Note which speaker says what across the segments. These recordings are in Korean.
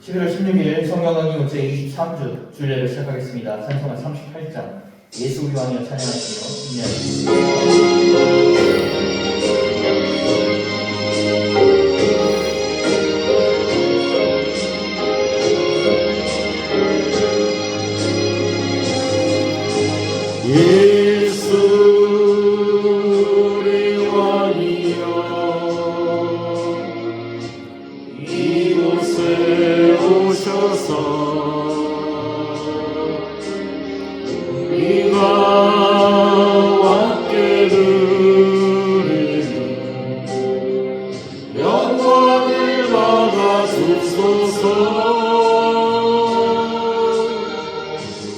Speaker 1: 11월 16일 성경강의 문제 23주 주일례를 시작하겠습니다. 찬송가 38장 예수 우리 왕이여 찬양하시며 인내하겠습니다.
Speaker 2: 예수 우리 왕이여 이곳에 오셔서 우리가 함께 누리는 영광을 받아 주소서.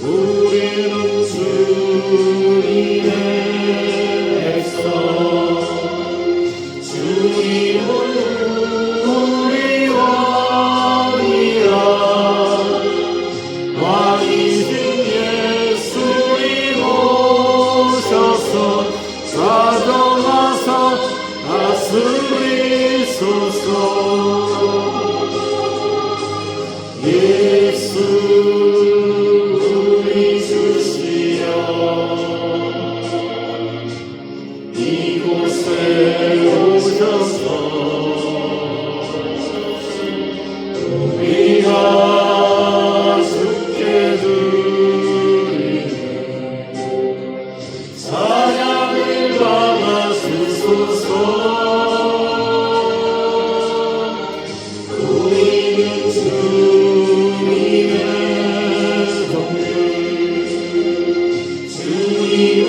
Speaker 2: 우리는 주님의 백성, 주님은 우리 왕이라. 왕이신 예수님 오셔서 사정하사 다스리소서. 예수 이곳에 오셔서 우리가 주께 드리는 찬양을 받아 주소서. 우리는 주님의 동물, 주님은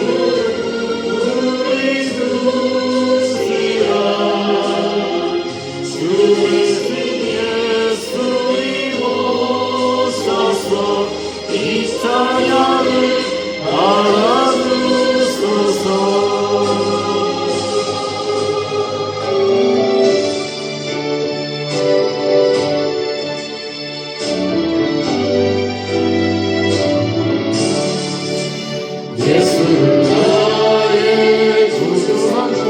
Speaker 2: 이 찬양을 알아주소서. 예수를 나의 구주한 곳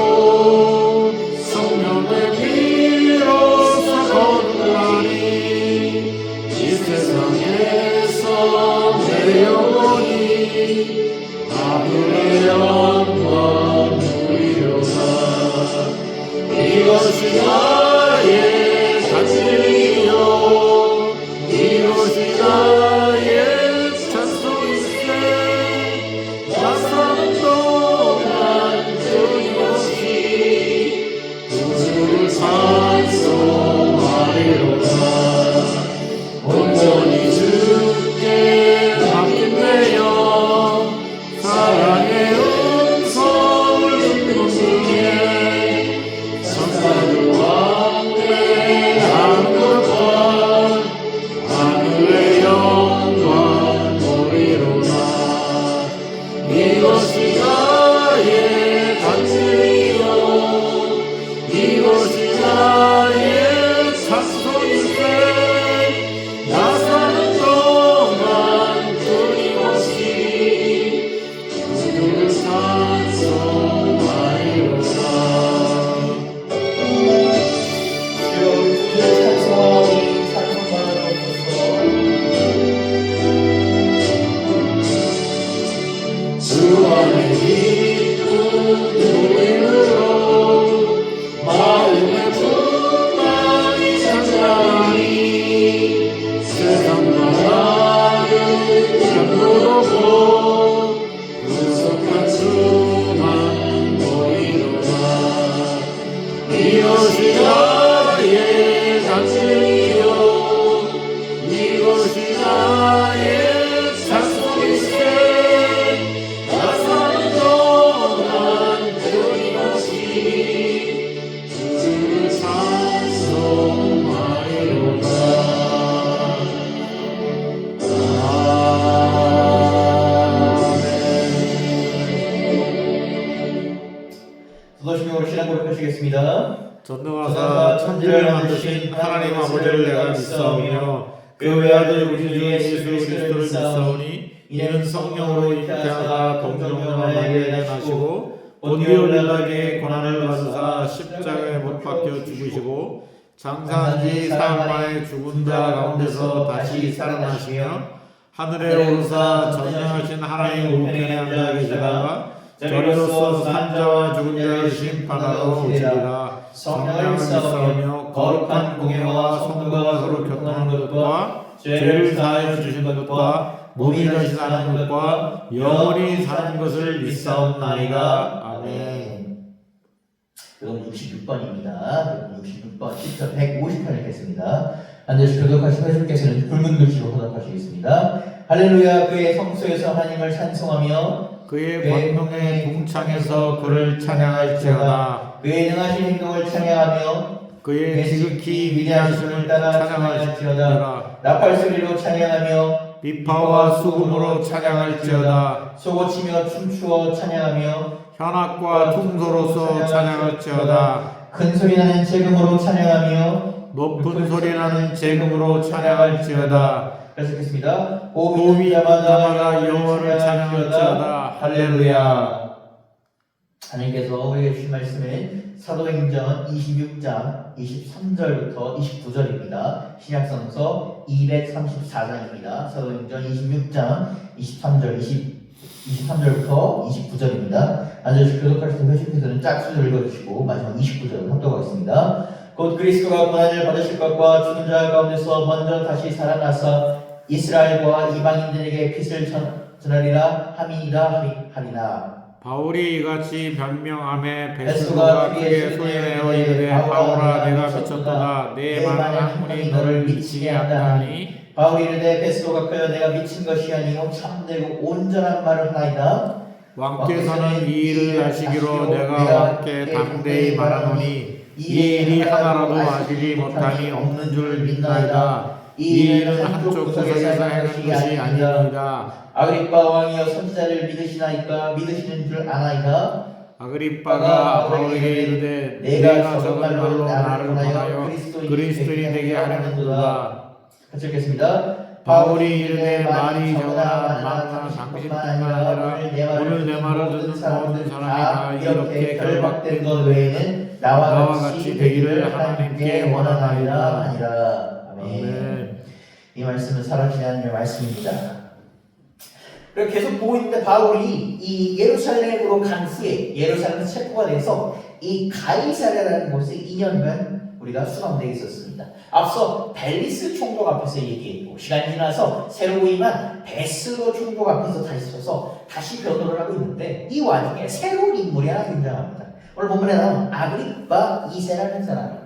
Speaker 2: 성령을 비로소 거듭나니 이 세상에서 내 영혼이 아무의 영광 누리려나. 이것이 나의 간증이요 이것이 나의 찬송일세. 나 사는 동안 끊임없이 주를 찬송하리로다. 온전히 주께 맡김내어 사랑의 음성을 듣는 중에 천사들 왕래하는 것과 하늘의 영광 보리로다. 이것이 나의 간증이요 이것이 나의 찬송일세. 나 사는 동안 끊임없이 주를 찬송하리로다.
Speaker 1: 주여 우리 주의 찬송하오니 찬송받아 주옵소서.
Speaker 2: 주 안에 기쁜 누림으로 마음의 풍랑이 찬양하니 세상과 나를 잠그러고 구속한 주만 보이노라. 이것이 나의 간증이요 이것이 나의 찬송일세. 나 사는 동안 끊임없이 주를 찬송하리로다.
Speaker 1: 도덕심용으로 신앙 고백하시겠습니다.
Speaker 2: 전능하사 천지를 만드신 하나님 아버지를 내가 믿사오며 그 외아들 우리 주 예수 그리스도를 믿사오니 이는 성령으로 잉태하사 동정녀 마리아에게 나시고 본디오 빌라에게 고난을 받으사 십자가에 못 박혀 죽으시고 장사한 지 사흘 만에 죽은 자 가운데서 다시 살아나시며 하늘에 오르사 전능하신 하나님 우편에 앉아 계시다가 저리로서 산 자와 죽은 자를 심판하러 오시리라. 성령을 믿사오며 거룩한 공예와 성도가 서로 교통하는 것과 죄를 사하여 주신 것과 몸이 다시 사는 것과 영원히 사는 것을 믿사옵나이다. 아멘.
Speaker 1: 이건 66번입니다. 66번 10편 150편 읽겠습니다. 반드시 교독하신 회중께서는 붉은 글씨로 혼합하시겠습니다. 할렐루야. 그의 성소에서 하나님을 찬송하며
Speaker 2: 그의 권능의 궁창에서 그를 찬양할지어다.
Speaker 1: 그의 능하신 행동을 찬양하며
Speaker 2: 그의 지극히 위대하심을 찬양할지어다.
Speaker 1: 나팔소리로 찬양하며
Speaker 2: 비파와 수금으로 찬양할지어다.
Speaker 1: 소고치며 춤추어 찬양하며
Speaker 2: 현악과 퉁소로서 찬양할지어다.
Speaker 1: 큰 소리 나는 재금으로 찬양하며
Speaker 2: 높은 소리 나는 재금으로 찬양할지어다.
Speaker 1: 계속했습니다.
Speaker 2: 호흡이 자마다 여호와를 찬양할지어다. 할렐루야.
Speaker 1: 하나님께서 우리에게 주신 말씀은 사도행전 26장 23절부터 29절입니다. 신약성서 234장입니다. 사도행전 26장 23절부터 29절입니다. 앉아서 교독하실 때 회중께서는 짝수를 읽어주시고 마지막 29절을 합독하겠습니다. 곧 그리스도가 고난을 받으실 것과 죽은 자 가운데서 먼저 다시 살아나서 이스라엘과 이방인들에게 빛을 전하리라 함이니라 하리라.
Speaker 2: 바울이 이같이 변명하며 베스도가 크게 소리내어 이르되 바울아 내가 미쳤도다. 내 많은 학문이 너를 미치게 한다니.
Speaker 1: 바울이 이르되 베스도가 크여 내가 미친 것이 아니요 참되고 온전한 말을 하나이다.
Speaker 2: 왕께서는 이 일을 아시기로 내가 왕께 당대히 말하노니 이 일이 하나라도 아시지 못함이 없는 줄 믿나이다. 이 일은 한쪽 구석에서 행한 것이 아니니이다.
Speaker 1: 아그리빠 왕이여 선지자를 믿으시나이까 믿으시는 줄 아나이다.
Speaker 2: 아그리빠가 바울에게 이르되 내가 적은 말로 나를 보하여 그리스도인이 되게 하려는도다.
Speaker 1: 같이 읽겠습니다.
Speaker 2: 바울이 이르되 말이 적으나 많으나 당신뿐만 아니라 오늘 내 말을 듣는 모든 사람이 다 이렇게 결박된 것 외에는 나와 같이 되기를 하나님께 원하나이다
Speaker 1: 하니라. 아멘. 이 말씀은 살아계신 하나님의 말씀입니다. 그리고 계속 보고 있는데 바울이 이 예루살렘으로 간 후에 예루살렘 체포가 돼서 이 가이사랴라는 곳에 2년간 우리가 수감되어 있었습니다. 앞서 벨리스 총독 앞에서 얘기했고 시간이 지나서 새로 부임한 베스로 총독 앞에서 다시 서서 다시 변호를 하고 있는데 이 와중에 새로운 인물이 하나 등장합니다. 오늘 본문에 나온 아그리빠 2세라는 사람입니다.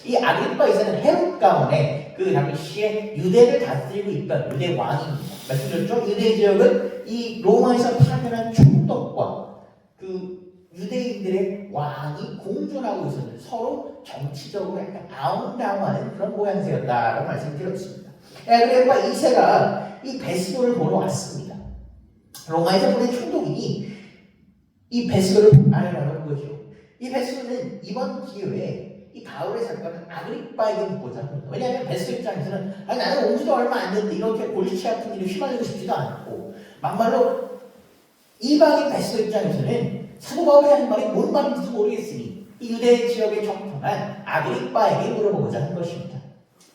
Speaker 1: 이 아그리빠 2세는 헤롯 가문의 그 당시에 유대를 다스리고 있던 유대 왕입니다. 말씀드렸죠? 유대 지역은 이 로마에서 파견한 총독과 그 유대인들의 왕이 공존하고 있었는데 서로 정치적으로 약간 아웅다웅하는 그런 모양새였다라고 말씀드렸습니다. 아그리빠 2세가 이 베스도를 보러 왔습니다. 로마에서 보낸 총독이 이 베스도를 알아보는 거죠. 이 베스도는 이번 기회에 이 바울의 사건은 아그리빠에게 묻고자 합니다. 왜냐하면 베스도 입장에서는 나는 온 지도 얼마 안 됐는데 이렇게 골치 아픈 일에 휘말리고 싶지도 않고 막말로 이방인 베스도 입장에서는 사도 바울이 하는 말이 뭔 말인지도 모르겠으니 이 유대 지역에 정통한 아그리빠에게 물어보고자 한 것입니다.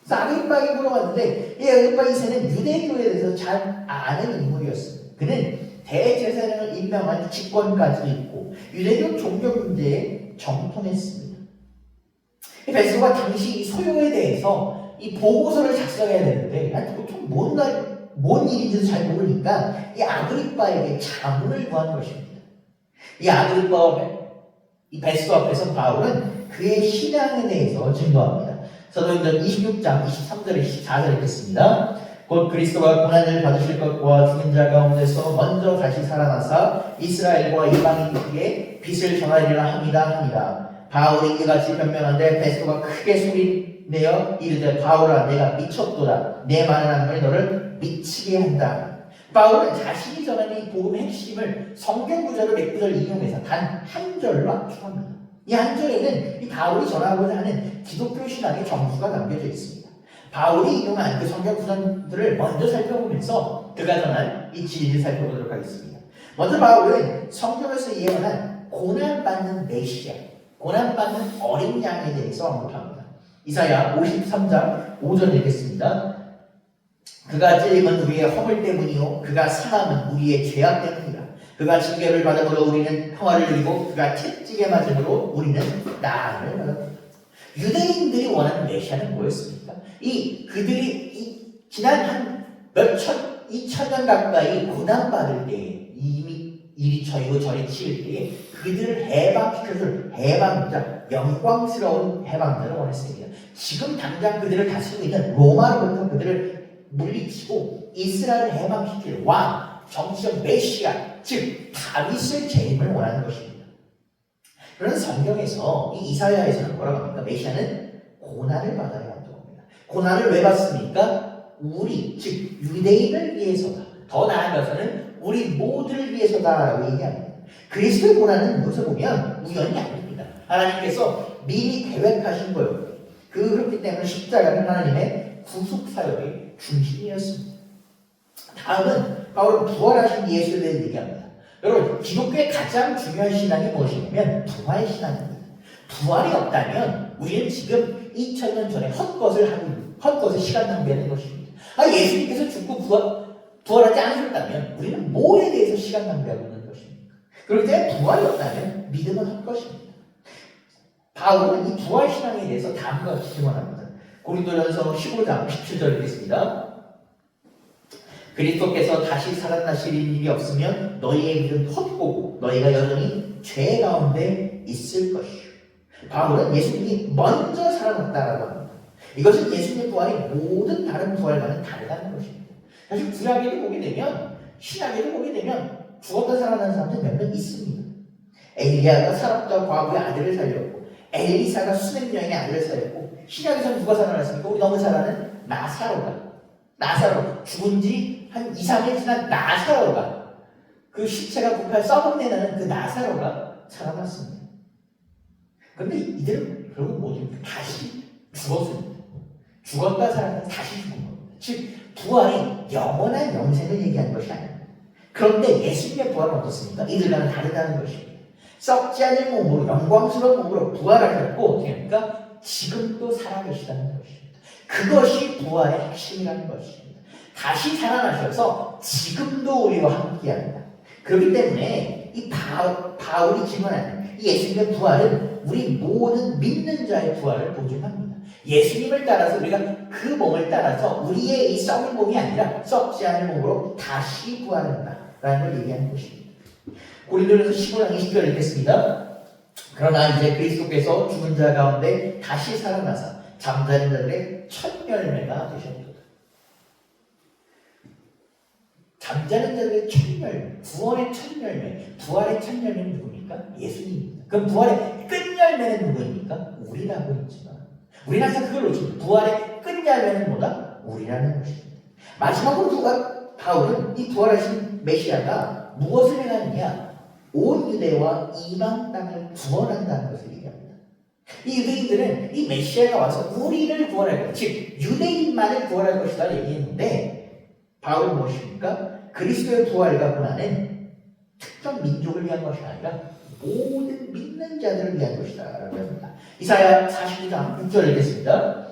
Speaker 1: 그래서 아그리빠에게 물어봤는데 이 아그리빠 2세는 유대교에 대해서 잘 아는 인물이었습니다. 그는 대제사장을 임명한 직권까지도 있고 유대교 종교 문제에 정통했습니다. 이 베스도가 당시 이 소요에 대해서 이 보고서를 작성해야 되는데 보통 뭔 일인지도 잘 모르니까 이 아그리빠에게 자문을 구한 것입니다. 이 아그리빠 이 베스도 앞에서 바울은 그의 신앙에 대해서 증거합니다. 사도행전 26장 23절에 24절에 읽겠습니다. 곧 그리스도가 고난을 받으실 것과 죽은 자 가운데서 먼저 다시 살아나사 이스라엘과 이방인에게 빛을 전하리라 하니라. 바울이 이같이 변명한데 베스도가 크게 소리내어 이르되 바울아 내가 미쳤도다. 내 많은 학문이 너를 미치게 한다. 바울은 자신이 전하는 이 복음의 핵심을 성경 구절을 몇 구절 인용해서 단 한 절로 압축합니다. 이 한 절에는 이 바울이 전하고자 하는 기독교 신앙의 정수가 담겨져 있습니다. 바울이 인용한 그 성경 구절들을 먼저 살펴보면서 그가 전한 이 진리를 살펴보도록 하겠습니다. 먼저 바울은 성경에서 예언한 고난받는 메시아, 고난받는 어린 양에 대해서 언급합니다. 이사야 53장 5절 읽겠습니다. 그가 찔림은 우리의 허물 때문이요 그가 상함은 우리의 죄악 때문이라. 그가 징계를 받음으로 우리는 평화를 누리고 그가 채찍에 맞음으로 우리는 나음을 받았다. 유대인들이 원하는 메시아는 뭐였습니까? 그들이 지난 한 몇천, 2000년 가까이 고난받을 때에 이미 이리 저리고 저리 치일 때에 그들을 해방시켜줄 해방자, 영광스러운 해방자를 원했습니다. 지금 당장 그들을 다스리고 있는 로마로부터 그들을 물리치고 이스라엘을 해방시킬 왕, 정치적 메시아, 즉 다윗을 재림을 원하는 것입니다. 그런 성경에서 이 이사야에서는 뭐라고 합니까? 메시아는 고난을 받아야 한다고 합니다. 고난을 왜 받습니까? 우리, 즉 유대인을 위해서다. 더 나아가서는 우리 모두를 위해서다라고 얘기합니다. 그리스도의 고난은 무엇을 보면 우연이 아닙니다. 하나님께서 미리 계획하신 거예요. 그렇기 때문에 십자가는 하나님의 구속사역의 중심이었습니다. 다음은 바로 부활하신 예수에 대해 얘기합니다. 여러분, 기독교의 가장 중요한 신앙이 무엇이냐면 부활신앙입니다. 부활이 없다면 우리는 지금 2000년 전에 헛것을 시간 낭비하는 것입니다. 예수님께서 죽고 부활하지 않으셨다면 우리는 뭐에 대해서 시간 낭비하고 있는 것입니까? 그렇기 때문에 부활이 없다면 믿음은 헛것입니다. 바울은 이 부활신앙에 대해서 다음과 같이 증언합니다. 고린도전서 15장 17절 읽겠습니다. 그리스도께서 다시 살아나실 일이 없으면 너희의 믿음 헛되고 너희가 여전히 죄 가운데 있을 것이요. 바울은 예수님이 먼저 살아났다라고 합니다. 이것은 예수님의 부활이 모든 다른 부활과는 다르다는 것입니다. 사실 구약에도 보게 되면 신약에도 보게 되면 죽었다 살아난 사람들 몇 명 있습니다. 엘리야가 사람과 과부의 아들을 살렸고 엘리사가 수백 명의 아들을 살렸고 신약에서는 누가 살아났습니까? 우리 너무 잘 아는 나사로 죽은 지 한 2, 3일 지난 나사로가 그 시체가 부패 썩어내는 그 나사로가 살아났습니다. 그런데 이들은 결국 뭐죠? 다시 죽었습니다. 죽었다 살아난 다시 죽은 겁니다. 즉 부활이 영원한 영생을 얘기하는 것이 아닙니다. 그런데 예수님의 부활은 어떻습니까? 이들과는 다르다는 것입니다. 썩지 않을 몸으로 영광스러운 몸으로 부활하셨고 어떻게 합니까? 지금도 살아계시다는 것입니다. 그것이 부활의 핵심이라는 것입니다. 다시 살아나셔서 지금도 우리와 함께합니다. 그렇기 때문에 이 바울이 증언하는 이 예수님의 부활은 우리 모든 믿는 자의 부활을 보증합니다. 예수님을 따라서 우리가 그 몸을 따라서 우리의 이 썩은 몸이 아니라 썩지 않을 몸으로 다시 부활한다라는 걸 얘기하는 것입니다. 고린도전서 15장 20절 읽겠습니다. 그러나 이제 그리스도께서 죽은 자 가운데 다시 살아나사 잠자는 자들의 첫 열매가 되셨도다. 잠자는 자들의 첫 열매, 구원의 첫 열매, 부활의 첫 열매는 누굽니까? 예수님입니다. 그럼 부활의 끝 열매는 누구입니까? 우리라고 했지만 우리는 항상 그걸 놓칩니다. 부활의 끝 열매는 뭐다? 우리라는 것입니다. 마지막으로 바울은 이 부활하신 메시아가 무엇을 행하느냐? 온 유대와 이방 땅을 구원한다는 것을 얘기합니다. 이 유대인들은 이 메시아가 와서 우리를 구원할 것, 즉 유대인만을 구원할 것이다 얘기했는데 바울은 무엇입니까? 그리스도의 부활과 고난은 특정 민족을 위한 것이 아니라 모든 믿는 자들을 위한 것이다 라고 합니다. 이사야 42장 6절 읽겠습니다.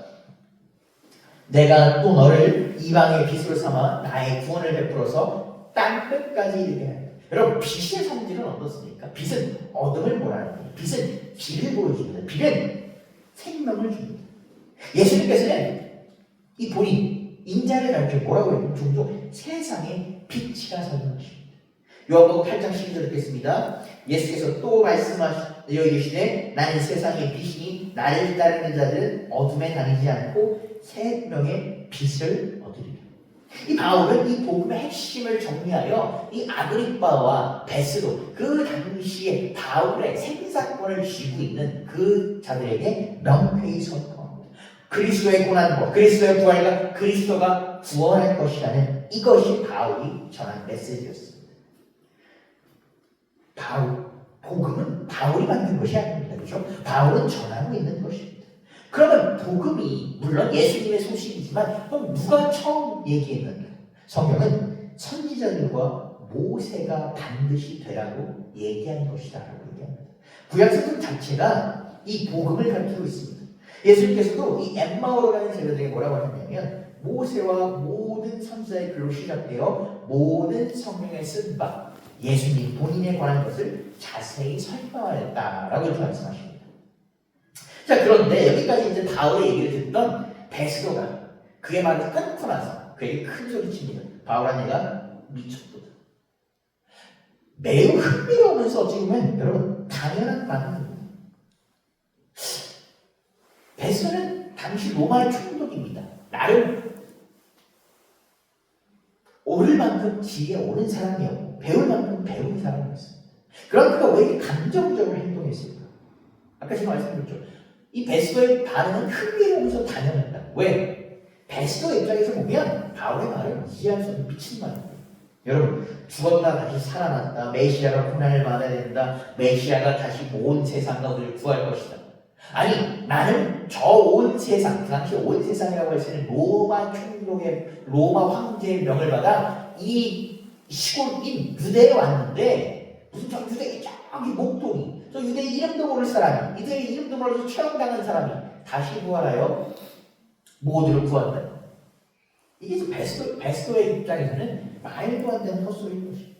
Speaker 1: 내가 또 너를 이방의 빛으로 삼아 나의 구원을 베풀어서 땅끝까지 이르게 하리라. 여러분, 빛의 성질은 어떻습니까? 빛은 어둠을 몰아내는 거예요. 빛은 길을 보여줍니다. 빛은 생명을 줍니다. 예수님께서는 이 본인 인자를 가르쳐 뭐라고 해요? 종종 세상의 빛이라 설명하십니다. 요한복음 8장 12절 읽겠습니다. 예수께서 또 말씀하여 이르시되 나는 세상의 빛이니 나를 따르는 자들은 어둠에 다니지 않고 생명의 빛을 얻으리라. 이 바울은 이 복음의 핵심을 정리하여 이 아그리빠와 베스도 그 당시에 바울의 생사권을 쥐고 있는 그 자들에게 명쾌히 선포합니다. 그리스도의 고난과 그리스도의 부활과 그리스도가 구원할 것이라는 이것이 바울이 전한 메시지였습니다. 복음은 바울이 만든 것이 아닙니다. 그렇죠? 바울은 전하고 있는 것입니다. 그러면 복음이 물론 예수님의 소식이지만 그럼 누가 처음 얘기했는가? 성경은 선지자들과 모세가 반드시 되라고 얘기한 것이다 라고 얘기합니다. 구약 성경 자체가 이 복음을 가르치고 있습니다. 예수님께서도 이 엠마오로 가는 제자들에게 뭐라고 하셨냐면 모세와 모든 선지자의 글로 시작되어 모든 성경에 쓴 바 예수님 본인에 관한 것을 자세히 설명하였다라고 이렇게 말씀하십니다. 자, 그런데 여기까지 이제 바울의 얘기를 듣던 베스도가 그의 말을 끊고 나서 그에게 큰 소리 칩니다. 바울아, 내가 미쳤도다. 매우 흥미로우면서 어찌 보면 여러분 당연한 말입니다. 베스도는 당시 로마의 총독입니다. 나름 오를 만큼 지혜에 오른 사람이었고 배울 만큼 배운 사람이었습니다. 그럼 그가 왜 이렇게 감정적으로 행동했을까? 아까 제가 말씀드렸죠. 이 베스도의 반응은 흥미로우면서 당연했다. 왜? 베스도 입장에서 보면 바울의 말을 이해할 수 없는 미친 말입니다. 여러분, 죽었다 다시 살아났다. 메시아가 고난을 받아야 된다. 메시아가 다시 온 세상과 우리를 구할 것이다. 아니, 나는 저 온 세상, 그 당시 온 세상이라고 할 수 있는 로마 총독의 로마 황제의 명을 받아 이 시골인 유대에 왔는데 무슨 저 유대의 저기 목동이 저 유대의 이름도 모를 사람이 유대의 이름도 몰라서 처형당한 사람이 다시 부활하여 모두를 구한다. 이게 베스도의 입장에서는 말도 안 되는 헛소리인 것입니다.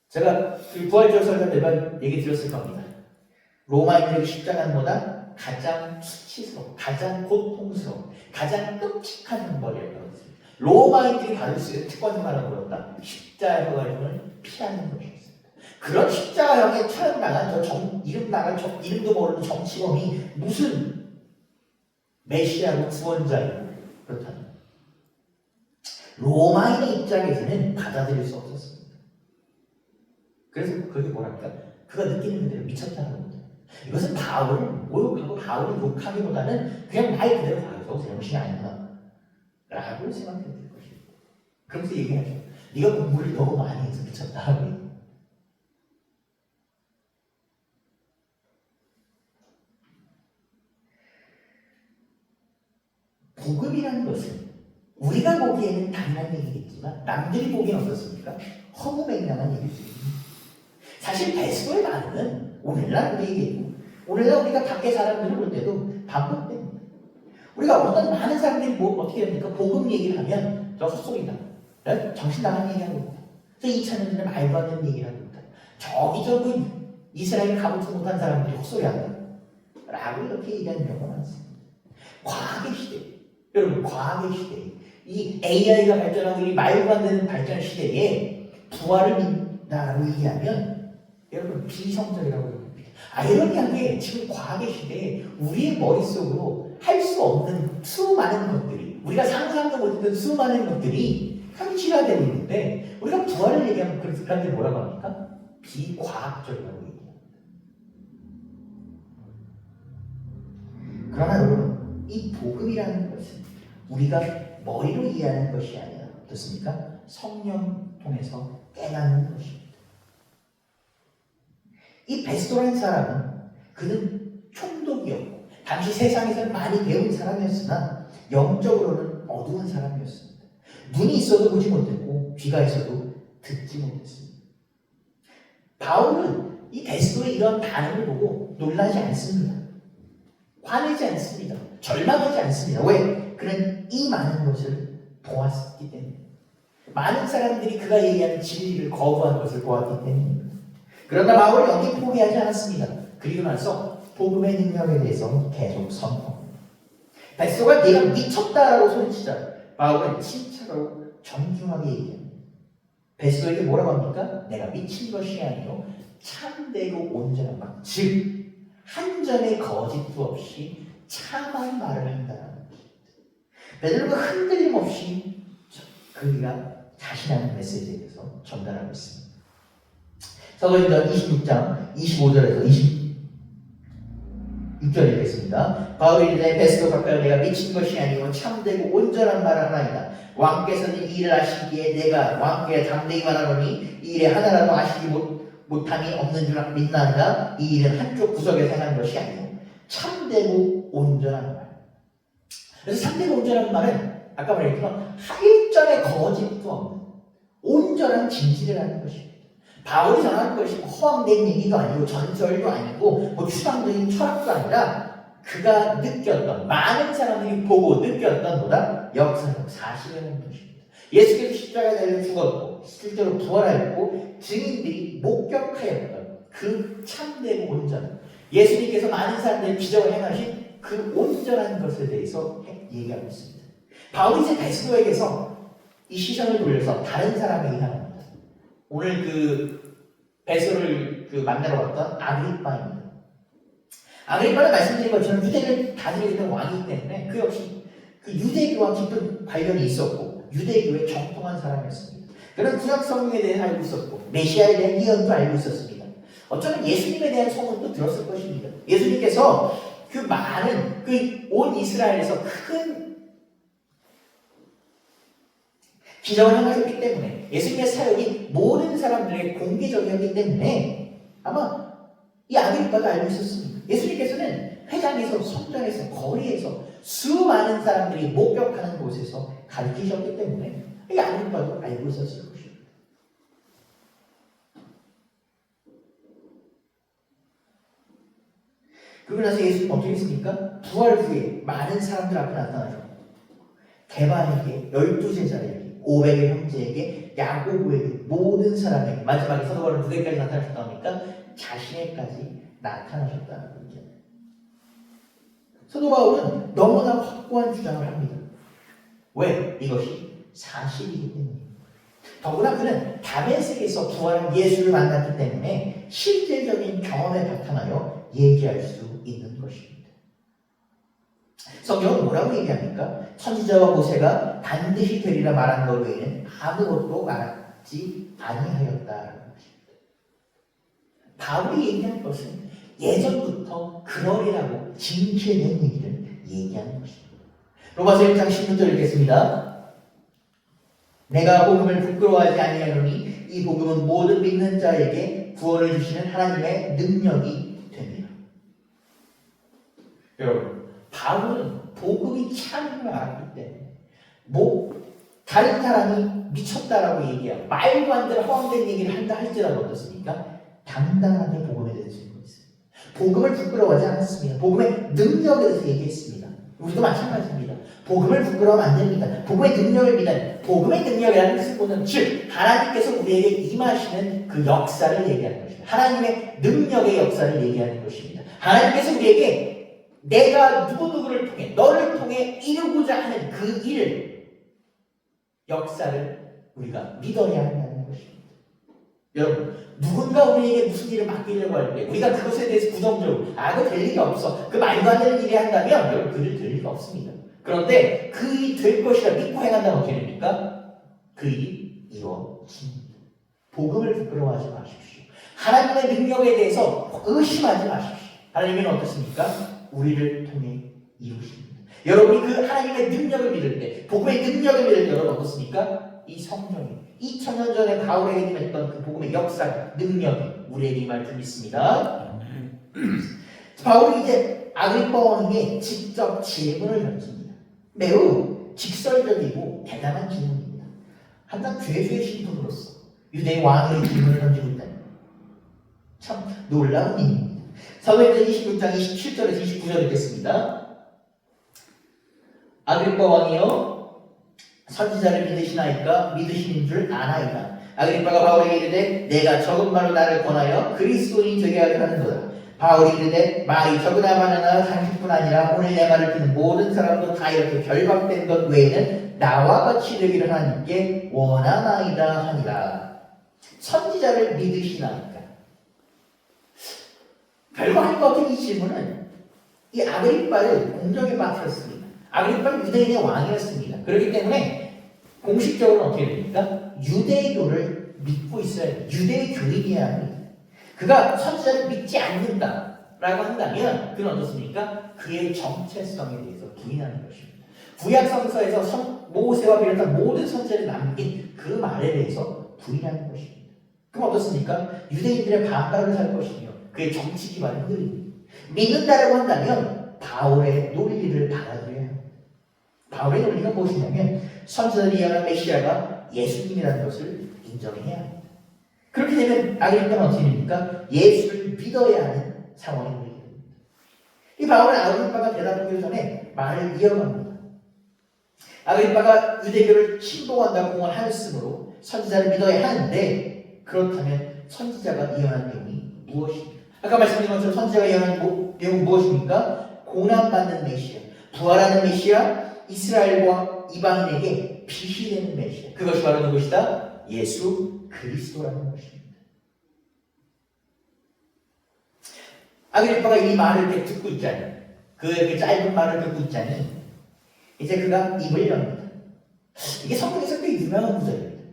Speaker 1: 제가 그 부활절 설교 매번 얘기 드렸을 겁니다. 로마인들에게 십자가는 뭐다? 가장 수치스러워, 가장 고통스러워, 가장 끔찍한 형벌이었다고 했습니다. 로마인들이 받을 수 있는 특권만은 뭐였다? 십자가형을 피하는 것이었습니다. 그런 십자가형에 처형당한 이름도 모르는 정치범이 무슨 메시아고 구원자이고 그렇다면 로마인의 입장에서는 받아들일 수 없었습니다. 그래서 그게 뭐랄까? 그가 느끼는 그대로 미쳤다는 겁니다. 이것은 바울을 모욕하고 바울을 욕하기보다는 그냥 말 그대로 저 제정신이 아니구나 라고 생각해 볼 것입니다. 그러면서 얘기하죠. 네가 공부를 너무 많이 해서 미쳤다. 복음이라는 것은 우리가 보기에는 당연한 얘기겠지만 남들이 보기엔 어떻습니까? 허무맹랑한 얘기죠. 사실 베스도의 반응은 오늘날 우리에게도 오늘날 우리가 밖에 사람들을 볼 때도 반복됩니다. 우리가 어떤 많은 사람들이 어떻게 합니까? 복음 얘기를 하면 저 헛소리다. 정신 나간 얘기하고 있다. 저 2000년전에 말도 안 되는 얘기를 하고 있다. 저기 이스라엘 가보지 못한 사람들이 헛소리한다. 라고 이렇게 얘기하는 경우가 많습니다. 과학의 시대. 여러분, 과학의 시대. 이 AI가 발전하고 이 말도 안 되는 발전 시대에 부활을 믿는다라고 얘기하면 여러분 비성적이라고 합니다. 아이러니하게 지금 과학의 시대에 우리의 머릿속으로 할 수 없는 수많은 것들이 우리가 상상도 못했던 수많은 것들이 현실화되고 있는데 우리가 부활을 얘기하면 그런 사람들이 뭐라고 합니까? 비과학적이라고 얘기합니다. 그러나 여러분 이 복음이라는 것은 우리가 머리로 이해하는 것이 아니라 어떻습니까? 성령 통해서 깨닫는 것입니다. 이 베스도라는 사람은 그는 총독이었고 당시 세상에서 많이 배운 사람이었으나 영적으로는 어두운 사람이었습니다. 눈이 있어도 보지 못했고 귀가 있어도 듣지 못했습니다. 바울은 이 베스도의 이런 반응을 보고 놀라지 않습니다. 화내지 않습니다. 절망하지 않습니다. 왜? 그는 이 많은 것을 보았기 때문에 많은 사람들이 그가 얘기하는 진리를 거부한 것을 보았기 때문입니다. 그러나 바울은 여기 포기하지 않았습니다. 그리고 나서 복음의 능력에 대해서 계속 선포합니다. 베스도가 네가 미쳤다라고 소리치자 바울은 침착하고 정중하게 얘기합니다. 베스도에게 뭐라고 합니까? 내가 미친 것이 아니요 참되고 온전한 말, 즉 한 점의 거짓도 없이 참한 말을 한다는 것입니다. 베드로가 흔들림 없이 그가 자신의 메시지에 대해서 전달하고 있습니다. 사도행전 26장 25절에서 26절 읽겠습니다. 바울이 이르되 베스도 가까이 내가 미친 것이 아니고 참되고 온전한 말을 하나이다. 왕께서는 이 일을 아시기에 내가 왕께 담대히 말하노니 이 일에 하나라도 아시지 못함이 없는 줄 믿나이다. 이 일은 한쪽 구석에서 행한 것이 아니요 참되고 온전한 말. 그래서 참되고 온전한 말은 아까 말했지만 일점의 거짓도 없는 온전한 진실을 하는 것입니다. 바울이 전하는 것이 허황된 얘기도 아니고 전설도 아니고 추상적인 철학도 아니라 그가 느꼈던, 많은 사람들이 보고 느꼈던 보다 역사적 사실이라는 것입니다. 예수께서 십자가에 달려 죽었고 실제로 부활하였고 증인들이 목격하였던 그 참되고 온전, 예수님께서 많은 사람들의 기적을 행하신 그 온전한 것에 대해서 얘기하고 있습니다. 바울이 이제 베드로에게서 이 시선을 돌려서 다른 사람에게 향합니다. 오늘 그 베드로를 만나러 왔던 아그리빠입니다. 아그리빠는 말씀드린 것처럼 유대를 다스리게 된 왕이기 때문에 그 역시 그 유대교와 깊은 관련이 있었고 유대교에 정통한 사람이었습니다. 그런 구약 성경에 대해 알고 있었고 메시아에 대한 예언도 알고 있었습니다. 어쩌면 예수님에 대한 소문도 들었을 것입니다. 예수님께서 그 많은 그 온 이스라엘에서 큰 기적을 행하셨기 때문에 예수님의 사역이 모든 사람들에게 공개적이었기 때문에 아마 이 아그리빠도 알고 있었습니다. 예수님께서는 회당에서, 성전에서, 거리에서 수많은 사람들이 목격하는 곳에서 가르치셨기 때문에 이 아그리빠도 알고 있었을 것입니다. 그러고 나서 예수님 어떻게 했습니까? 부활 후에 많은 사람들 앞에 나타나셨고 대반에게, 12제자에게, 500의 형제에게, 야고보에게, 모든 사람에게, 마지막에 사도 바울은 누구에게까지 나타나셨다 합니까? 자신에게까지 나타나셨다는 거죠. 사도 바울은 너무나 확고한 주장을 합니다. 왜? 이것이 사실이기 때문입니다. 더구나 그는 다메섹에서 부활한 예수를 만났기 때문에 실제적인 경험에 바탕하여 얘기할 수 있는 것입니다. 성경은 뭐라고 얘기합니까? 선지자와 모세가 반드시 되리라 말한 것 외에는 아무것도 말하지 아니하였다라는 것입니다. 바울이 얘기한 것은 예전부터 그러리라고 징계된 얘기를 얘기하는 것입니다. 로마서 1장 16절 읽겠습니다. 내가 복음을 부끄러워하지 아니하노니 이 복음은 모든 믿는 자에게 구원을 주시는 하나님의 능력이 됩니다. 여러분, 바울은 복음이 참임을 알았기 때문에 다른 사람이 미쳤다라고 얘기하고 말도 안 되는 허황된 얘기를 한다 할지라도 어떻습니까? 당당하게 복음에 대해서 얘기하고 있습니다. 복음을 부끄러워하지 않았습니다. 복음의 능력에 대해서 얘기했습니다. 우리도 마찬가지입니다. 복음을 부끄러워하면 안 됩니다. 복음의 능력을 믿는, 복음의 능력이라는 뜻을 보는, 즉 하나님께서 우리에게 임하시는 그 역사를 얘기하는 것입니다. 하나님의 능력의 역사를 얘기하는 것입니다. 하나님께서 우리에게 내가 누구누구를 통해, 너를 통해 이루고자 하는 그 일, 역사를 우리가 믿어야 한다는 것입니다. 여러분, 누군가 우리에게 무슨 일을 맡기려고 할 때 우리가 그것에 대해서 부정적으로 그거 될 리가 없어, 그 말도 안 되는 일이 한다면 여러분, 그 일 될 리가 없습니다. 그런데 그 일이 될 것이라 믿고 행한다면 어떻게 됩니까? 그 일이 이루어집니다. 복음을 부끄러워하지 마십시오. 하나님의 능력에 대해서 의심하지 마십시오. 하나님은 어떻습니까? 우리를 통해 이루십니다. 여러분이 그 하나님의 능력을 믿을 때, 복음의 능력을 믿을 때 여러분 어떻습니까? 이 성령이 2000년 전에 바울에게 임했던 그 복음의 역사, 능력이 우리에게 임할 줄 믿습니다. 바울이 이제 아그리빠 왕에게 직접 질문을 던집니다. 매우 직설적이고 대단한 질문입니다. 한낱 죄수의 신분으로서 유대 왕의 질문을 던지고 있다니 참 놀라운 일입니다. 사도행전 26장 27절에서 29절 읽겠습니다. 아그리빠 왕이여 선지자를 믿으시나이까? 믿으시는 줄 아나이다. 아그리빠가 바울에게 이르되 내가 적은 말로 나를 권하여 그리스도인이 되게 하려 하는도다. 바울이 이르되 말이 적으나 많으나 당신뿐 아니라 오늘 내 말을 듣는 모든 사람도 다 이렇게 결박된 것 외에는 나와 같이 되기를 하나님께 원하나이다 하니라. 선지자를 믿으시나이까? 별거 아닌 것 같은 이 질문은 이 아그리빠를 공격에 빠뜨렸습니다. 아그리빠는 유대인의 왕이었습니다. 그렇기 때문에 공식적으로 어떻게 됩니까? 유대교를 믿고 있어야 돼요. 유대의 교인이어야 합니다. 그가 선지자를 믿지 않는다라고 한다면 그는 어떻습니까? 그의 정체성에 대해서 부인하는 것입니다. 구약 성서에서 모세와 비롯한 모든 선지자를 남긴 그 말에 대해서 부인하는 것입니다. 그럼 어떻습니까? 유대인들의 반발을 살 것이며 그의 정치 기반을 흔들립니다. 믿는다라고 한다면 바울의 논리를 받아들여야 합니다. 바울의 논리가 무엇이냐면 선지자들이 예언한 메시아가 예수님이라는 것을 인정해야 합니다. 그렇게 되면 아그리빠는 어떻게 됩니까? 예수를 믿어야 하는 상황이 되게 됩니다. 이 바울은 아그리빠가 대답하기 전에 말을 이어갑니다. 아그리빠가 유대교를 침공한다고 공언하였으므로 선지자를 믿어야 하는데 그렇다면 선지자가 예언한 내용이 무엇입니까? 아까 말씀드린 것처럼 선지자가 예언한 내용은 무엇입니까? 고난받는 메시아, 부활하는 메시아, 이스라엘과 이방인에게 빛이 되는 메시아. 그것이 바로 누구시다? 예수 그리스도라는 것입니다. 아그리빠가 이 말을 이렇게 듣고 있자니, 그 짧은 말을 듣고 있자니 이제 그가 입을 엽니다. 이게 성경에서 꽤 유명한 구절입니다.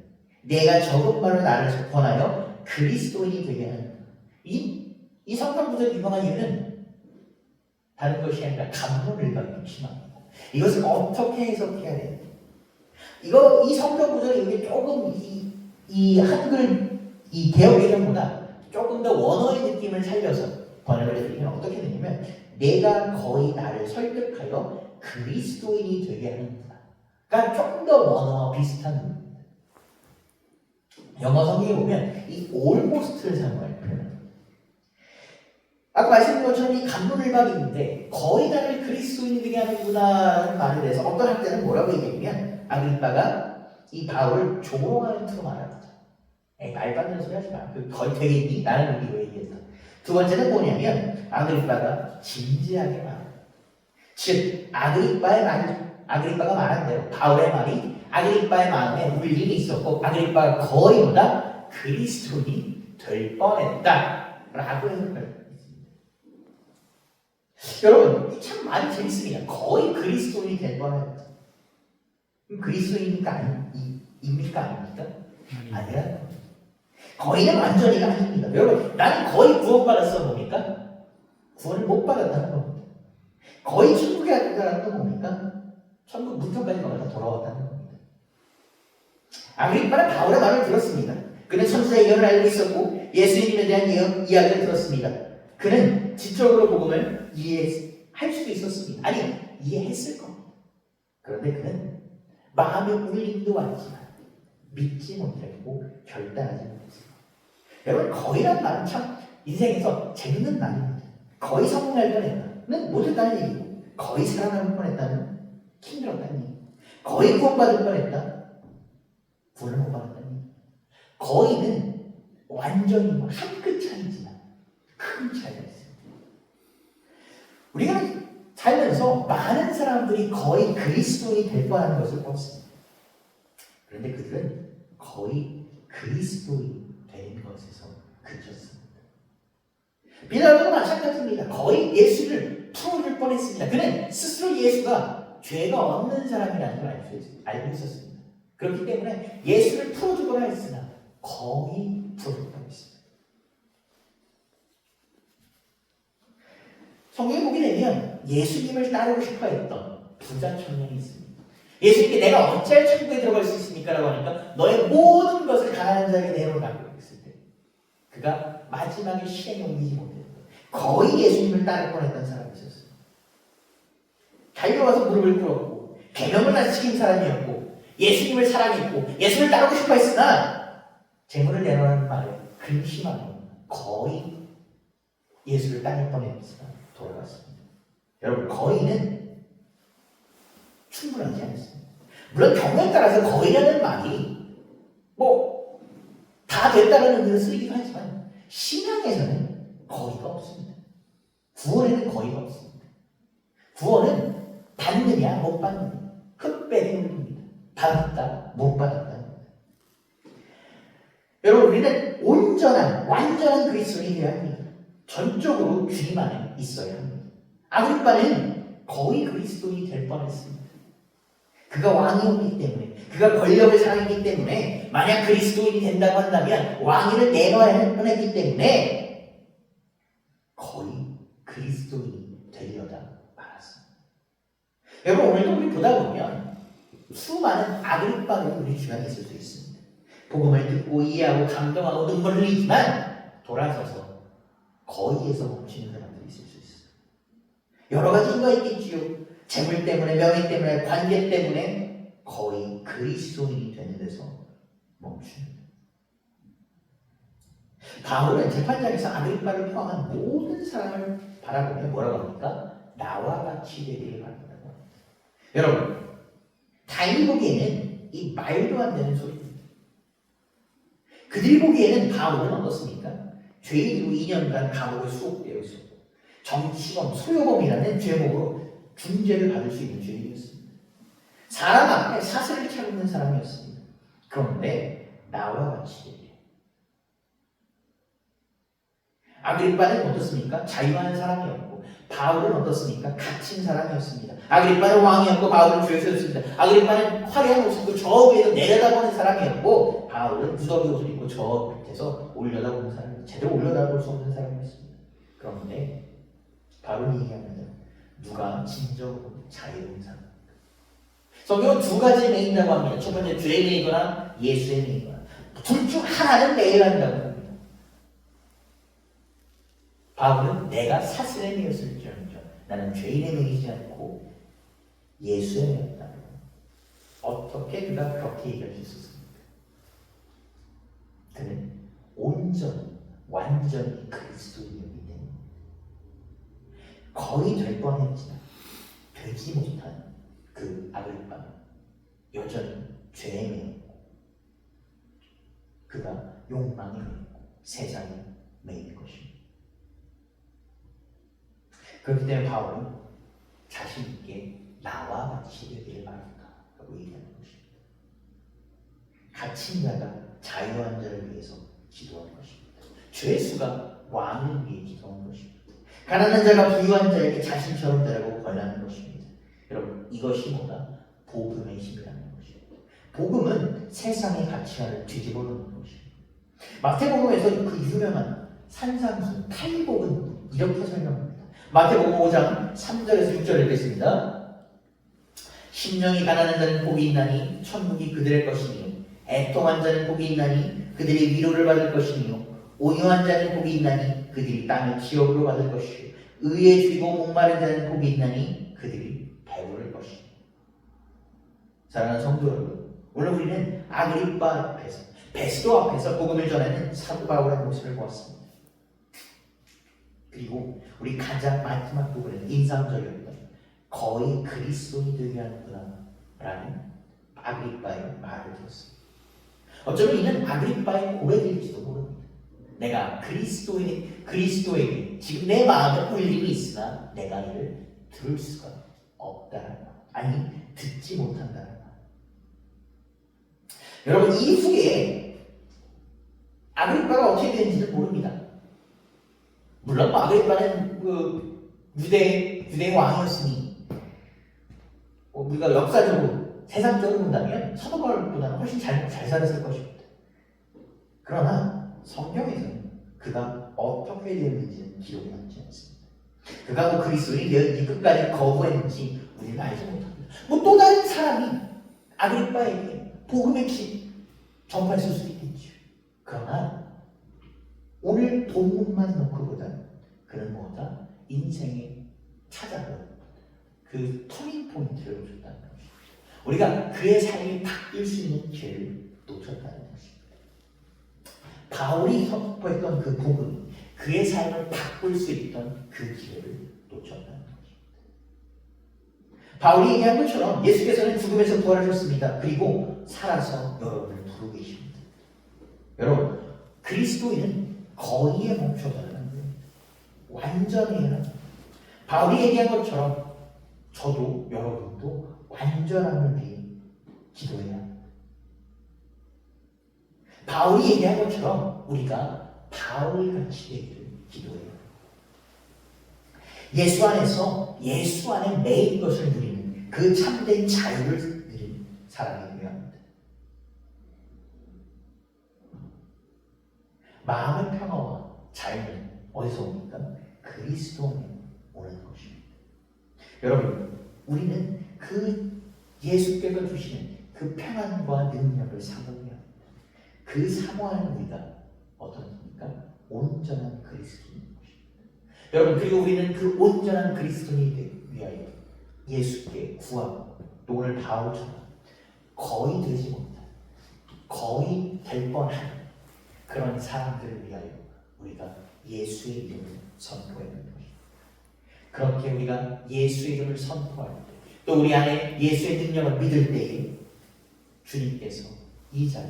Speaker 1: 내가 적은 말을 나를 권하여 그리스도인이 되게 하는. 이 성경 구절이 유명한 이유는 다른 것이 아니라 감론을 받기 심합니다. 이것을 어떻게 해석해야 돼요? 이 성경 구절이 이게 조금 이 한글 이 개혁 개정보다 조금 더 원어의 느낌을 살려서 번역을 해드리면 어떻게 되냐면 내가 거의 나를 설득하여 그리스도인이 되게 하는구나. 그러니까 조금 더 원어와 비슷한 겁니다. 영어 성경에 보면 이 almost를 사용할 표현. 아까 말씀드린 것처럼 이 감론을박인데 거의 나를 그리스도인이 되게 하는구나라는 말에 대해서 어떤 학자는 뭐라고 얘기하냐면 아그리빠가 이 바울을 조롱하는 투로 말합니다. 말도 안 되는 소리 하지 마. 거의 되겠니? 나는 우리 왜 얘기했다. 두 번째는 뭐냐면 아그리빠가 진지하게 말합니다. 즉 아그리빠가 말한 대로 바울의 말이 아그리빠의 마음에 울림이 있었고 아그리빠가 거의 보다 그리스도인이 될 뻔했다라고 해석합니다. 여러분 참 많이 재밌습니다. 거의 그리스도인이 될 뻔했다. 그리스도인입니까? 아닙니까? 아니라 거의는 완전히가 아닙니다. 여러분 나는 거의 구원받았어 뭡니까? 구원을 못 받았다는 겁니다. 거의 천국에 갔다는 건 뭡니까? 천국 문턱까지 가서 돌아왔다는 겁니다. 아그리빠는 바울의 말을 들었습니다. 그는 선지자의 예언을 알고 있었고 예수님에 대한 이야기를 들었습니다. 그는 지적으로 복음을 이해할 수도 있었습니다. 아니 이해했을 겁니다. 그런데 그는 마음의 울림도 왔지만 믿지 못했고 결단하지 못했습니다. 여러분 거의란 말은 참 인생에서 재밌는 말입니다. 거의 성공할 뻔했다는 못했다는 얘기고 거의 살아남을 뻔했다는 힘들었다는 얘기. 거의 구원받을 뻔했다. 구원을 못 받았다는 얘기. 거의는 완전히 한 끗 차이지만 큰 차이가 있습니다. 우리가 살면서 많은 사람들이 거의 그리스도인이 될 뻔한 것을 봤습니다. 그런데 그들은 거의 그리스도인이 되는 것에서 그쳤습니다. 빌라도도 마찬가지입니다. 거의 예수를 풀어줄 뻔했습니다. 그는 스스로 예수가 죄가 없는 사람이라는 걸 알고 있었습니다. 그렇기 때문에 예수를 풀어주거나 했으나 거의 풀어줄 뻔했습니다. 성경에 보게 되면 예수님을 따르고 싶어 했던 부자 청년이 있습니다. 예수님께 내가 어찌할 천국에 들어갈 수 있습니까? 라고 하니까 너의 모든 것을 가난한 자에게 내놓으라고 했을 때 그가 마지막에 실행에 옮기지 못했던 거의 예수님을 따를 뻔했던 사람이 있었어요. 달려와서 무릎을 꿇었고 계명을 다 지킨 사람이었고 예수님을 사랑했고 예수를 따르고 싶어 했으나 재물을 내놓으라는 말에 근심하며 거의 예수를 따를 뻔했으나 돌아갔습니다. 여러분 거의는 충분하지 않습니다. 물론 경우에 따라서 거의라는 말이 다 됐다는 의미로 쓰이기도 하지만 신앙에서는 거의가 없습니다. 구원에는 거의가 없습니다. 구원은 받느냐 못 받느냐 흑백의 문제입니다. 받았다 못 받았다. 여러분 우리는 온전한 완전한 그리스도인이 되어야 합니다. 전적으로 주님 안에 있어야 합니다. 아그리빠는 거의 그리스도인이 될 뻔했습니다. 그가 왕이었기 때문에 그가 권력을 사랑했기 때문에 만약 그리스도인이 된다고 한다면 왕위를 내놔야 할 뻔했기 때문에 거의 그리스도인이 되려다 말았습니다. 여러분 오늘도 우리 보다 보면 수많은 아그리빠를 우리 주변에 있을 수 있습니다. 복음을 듣고 이해하고 감동하고 눈물을 흘리지만 돌아서서 거의에서 멈추는 사람들이 있을 수 있어요. 여러 가지 이유가 있겠지요. 재물 때문에, 명예 때문에, 관계 때문에 거의 그리스도인이 되는 데서 멈춥니다. 바울은 재판장에서 아그리빠를 포함한 모든 사람을 바라보며 뭐라고 합니까? 나와 같이 되기를 바란다고 합니다. 여러분, 타인이 보기에는 이 말도 안 되는 소리입니다. 그들이 보기에는 바울은 어떻습니까? 죄인으로 2년간 감옥에 수록되어 있었고 정치범, 소유범이라는 제목으로 중죄를 받을 수 있는 죄인이었습니다. 사람 앞에 사슬을 차고 있는 사람이었습니다. 그런데 나와 같이 되기를. 아그리빠는 어떻습니까? 자유하는 사람이었고 바울은 어떻습니까? 갇힌 사람이었습니다. 아그리빠는 왕이었고 바울은 죄수였습니다. 아그리빠는 화려한 옷을 입고 저 위에서 내려다보는 사람이었고 바울은 무더기 옷을 입고 저 밑에서 올려다보는 사람이었습니다. 제대로 올려다볼 수 없는 사람이었습니다. 그런데 바울이 얘기합니다. 누가 진정으로 자유로운 사람? 성경은 두 가지를 매인다고 합니다. 첫 번째 죄에 매이거나 예수에 매이거나 둘 중 하나는 매여야 한다고 합니다. 바울은 내가 사슬에 매였을지언정 나는 죄인에 매이지 않고 예수에 매였다. 어떻게 그가 그렇게 얘기할 수 있었습니까? 그는 온전히 완전히 그리스도인이었기 때문에 거의 될 뻔했지만 되지 못한 그 아그리빠는 여전히 죄에 매였고 그가 욕망에 매였고 세상에 매인 것입니다. 그렇기 때문에 바울은 자신 있게 나와 같이 되기를 바란다 라고 얘기하는 것입니다. 갇힌 자가 자유한 자를 위해서 기도하는 것입니다. 죄수가 왕을 위해 기도하는 것입니다. 가난한 자가 부유한 자에게 자신처럼 되라고 권하는 것입니다. 여러분, 이것이 뭐다? 복음의 힘이라는 것입니다. 복음은 세상의 가치관을 뒤집어 놓는 것입니다. 마태복음에서 그 유명한 산상수 팔복은 이렇게 설명합니다. 마태복음 5장 3절에서 6절을 읽겠습니다. 심령이 가난한 자는 복이 있나니 천국이 그들의 것이니요 애통한 자는 복이 있나니 그들이 위로를 받을 것이니요 온유한 자는 복이 있나니 그들이 땅을 지옥으로 받을 것이요 의에 주이고 목마른 자는 복이 있나니 그들이 배부를 것이요. 사랑하는 성도 여러분, 오늘 우리는 아그리빠 앞에서 베스도 앞에서 복음을 전하는 사도 바울의 모습을 보았습니다. 그리고 우리 가장 마지막 부분은 인상적이었던 거의 그리스도인이 되게 하는구나 라는 아그리빠의 말을 들었습니다. 어쩌면 이는 아그리빠의 고백일지도 모릅니다. 내가 그리스도에게 지금 내 마음에 울림이 있으나 내가 이를 들을 수가 없다는 말, 아니 듣지 못한다는 말. 여러분, 이후에 아그리빠가 어떻게 되는지는 모릅니다. 물론 아그리빠는 그 유대 왕이었으니 우리가 역사적으로 세상적으로 본다면 사도 바울보다는 훨씬 잘 살았을 것입니다. 그러나 성경에서는 그가 어떻게 되었는지는 기록이 남지 않습니다. 그가 뭐 그리스도인이 되었는지 끝까지 거부했는지 우리는 알지 못합니다. 뭐 또 다른 사람이 아그리빠에게 복음의 길 전파했을 수도 있겠죠. 그러나 오늘 본문만 놓고 보다 그는 뭐다? 인생에 찾아온 그 터닝 포인트를 놓쳤다는 것입니다. 우리가 그의 삶이 바뀔 수 있는 기회를 놓쳤다는 것입니다. 바울이 선포했던 그 복음이 그의 삶을 바꿀 수 있던 그 기회를 놓쳤다는 것입니다. 바울이 얘기한 것처럼 예수께서는 죽음에서 부활하셨습니다. 그리고 살아서 여러분을 부르고 계십니다. 여러분, 그리스도인은 거의에 멈춰서는 안 됩니다. 완전히 해라. 바울이 얘기한 것처럼 저도 여러분도 완전함을 위해 기도해야 합니다. 바울이 얘기한 것처럼 우리가 바울같이 되기를 기도해야 합니다. 예수 안에서 예수 안에 매인 것을 누리는 그 참된 자유를 누리는 사람이 되어야 합니다. 마음의 평화와 자유는 어디서 옵니까? 그리스도에 오는 것입니다. 여러분, 우리는 그 예수께서 주시는 그 평안과 능력을 사모해야 합니다. 그 사모하는 우리가 어떻습니까? 온전한 그리스도인 것입니다. 여러분, 그리고 우리는 그 온전한 그리스도인이 되기 위하여 예수께 구하고 또 오늘 바울처럼 거의 되지 못한, 거의 될 뻔한 그런 사람들을 위하여 우리가 예수의 이름을 선포해야 합니다. 그렇게 우리가 예수의 이름을 선포할 때, 또 우리 안에 예수의 능력을 믿을 때에 주님께서 이 자리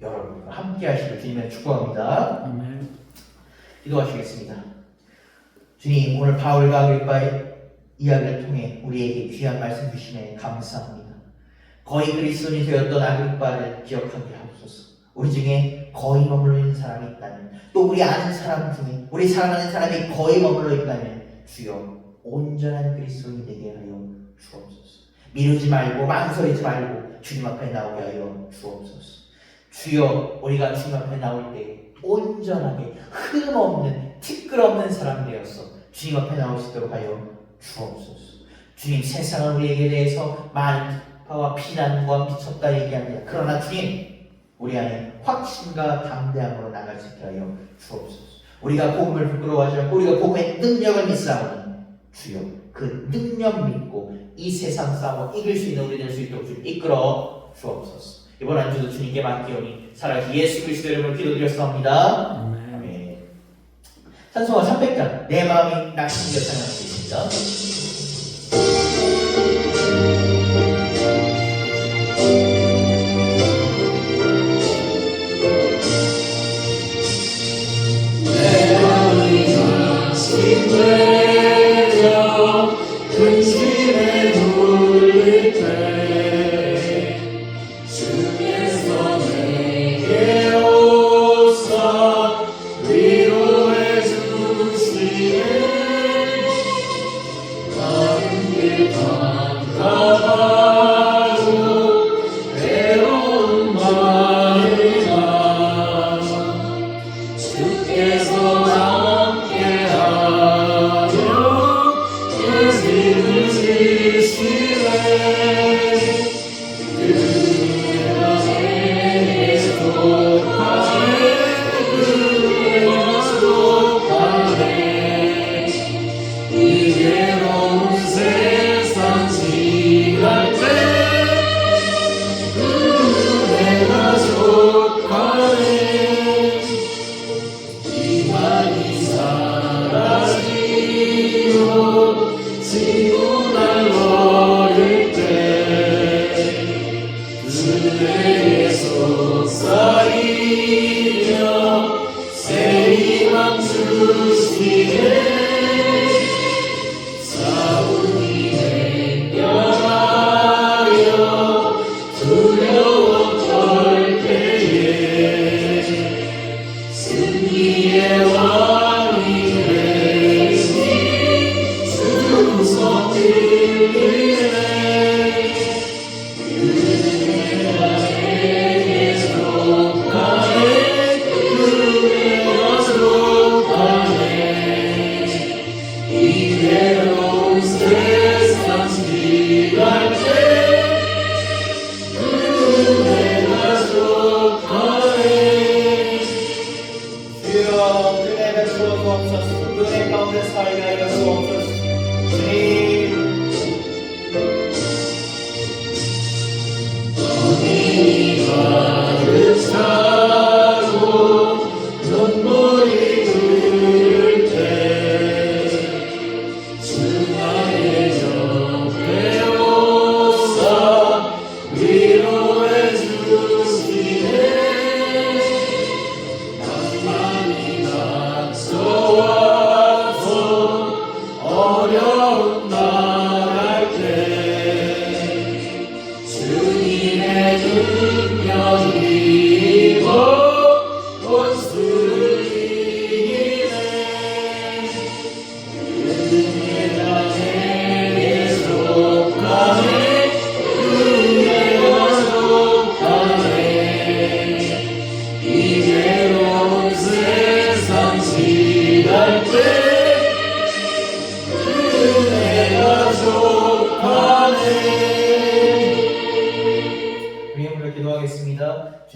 Speaker 1: 여러분과 함께 하시길 주님의 축복합니다.
Speaker 2: 아멘.
Speaker 1: 기도하시겠습니다. 주님, 오늘 바울과 agrippa의 이야기를 통해 우리에게 귀한 말씀 주심에 감사합니다. 거의 그리스도인이 되었던 아그리빠를 기억하게 하옵소서. 우리 중에 거의 머물러 있는 사람이 있다면, 또 우리 아는 사람 중에 우리 사랑하는 사람이 거의 머물러 있다면 주여 온전한 그리스도인이 되게 하여 주옵소서. 미루지 말고 망설이지 말고 주님 앞에 나오게 하여 주옵소서. 주여, 우리가 주님 앞에 나올 때 온전하게 흠없는 티끌없는 사람 되어서 주님 앞에 나올 수 있도록 하여 주옵소서. 주님, 세상은 우리에게 대해서 많은 비판과 비난과 미쳤다 얘기합니다. 그러나 주님, 우리 안에 확신과 담대함으로 나갈 수 있게 하여 주옵소서. 우리가 복음을 부끄러워하지 않고 우리가 복음의 능력을 믿사오니 주여, 그 능력 믿고 이 세상 싸움을 이길 수 있는 우리 될 수 있도록 주님 이끌어 주옵소서. 이번 한 주도 주님께 맡기오니 살아계신 예수 그리스도 이름으로 기도드렸사옵니다. 아멘. 찬송가 300장 내 마음이 낙심되어 찬양하겠습니다.
Speaker 3: 근심에 눌릴 때 주께서 내게 오사 위로해 주시네. 다른 길 가다가도 외로운 마음아 주께서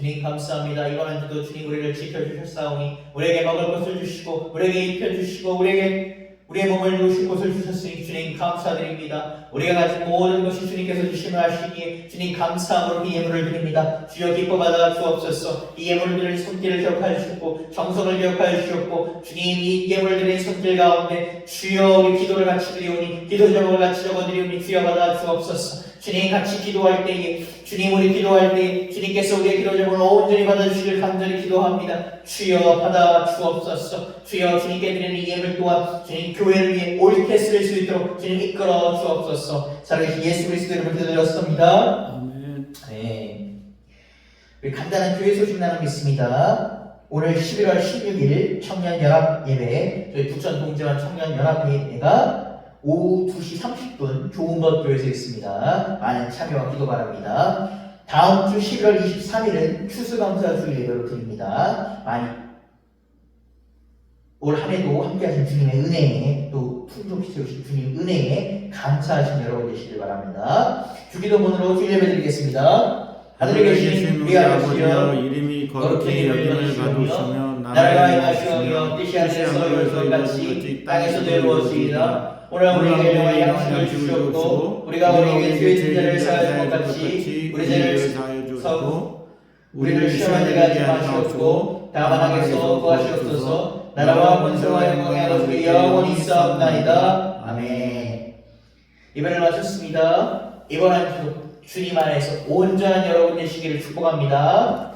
Speaker 1: 주님 감사합니다. 이번 한 주도 주님 우리를 지켜주셨사오니 우리에게 먹을 것을 주시고 우리에게 입혀주시고 우리에게 우리의 몸을 누우신 곳을 주셨으니 주님 감사드립니다. 우리가 가진 모든 것이 주님께서 주심을 아시기에 주님 감사함으로 이 예물을 드립니다. 주여 기뻐 받아 주옵소서. 이 예물을 드릴 손길을 기억하여 주셨고 정성을 기억하여 주셨고 주님 이 예물을 드린 손길 가운데 주여 우리 기도를 같이 드리오니 기도 제목을 같이 적어드리오니 주여 받아 주옵소서. 주님 같이 기도할 때에 주님 우리 기도할 때 주님께서 우리의 기도 제목을 온전히 받아주시길 간절히 기도합니다. 주여 받아 주옵소서. 주여 주님께 드리는 이 예물 또한 주님 교회를 위해 옳게 쓸 수 있도록 주님 이끌어 주옵소서. 살아계신 예수 그리스도 이름으로 기도드렸습니다.
Speaker 2: 아멘.
Speaker 1: 네. 우리 간단한 교회 소식 나누 있습니다. 오늘 11월 16일 청년연합 예배, 저희 부천 동지원 청년연합 예배가 오후 2시 30분 좋은것 교회에서 있습니다. 많은 참여와 기도 바랍니다. 다음 주 11월 23일은 추수감사주 예배로 드립니다. 많이 올 한 해도 함께하신 주님의 은혜에 또 풍족히 채우신 주님 은혜에 감사하신 여러분 되시길 바랍니다. 주기도문으로 주 예배 드리겠습니다. 하늘에 계신 우리 아버지여
Speaker 2: 이름이
Speaker 1: 거룩히
Speaker 2: 거룩히
Speaker 1: 여김을
Speaker 2: 여김을
Speaker 1: 받으시오며
Speaker 2: 받으시며
Speaker 1: 나라가 임하시오며 뜻이 하늘에서 이루어진 것 같이 땅에서도 이루어지이다. 오늘 우리에게 일용할 양식을 주시옵고 우리가 우리에게 죄 진 자를 사하여 것 같이 우리 죄를 사하여 우리를 시험하게 하지 마시옵고 다만 악에서 구하시옵소서. 나라와 권세와 영광이 아버지께 영원히 있사옵나이다. 아멘. 예배를 마쳤습니다. 이번 한 주 주님 안에서 온전한 여러분 되시기를 축복합니다.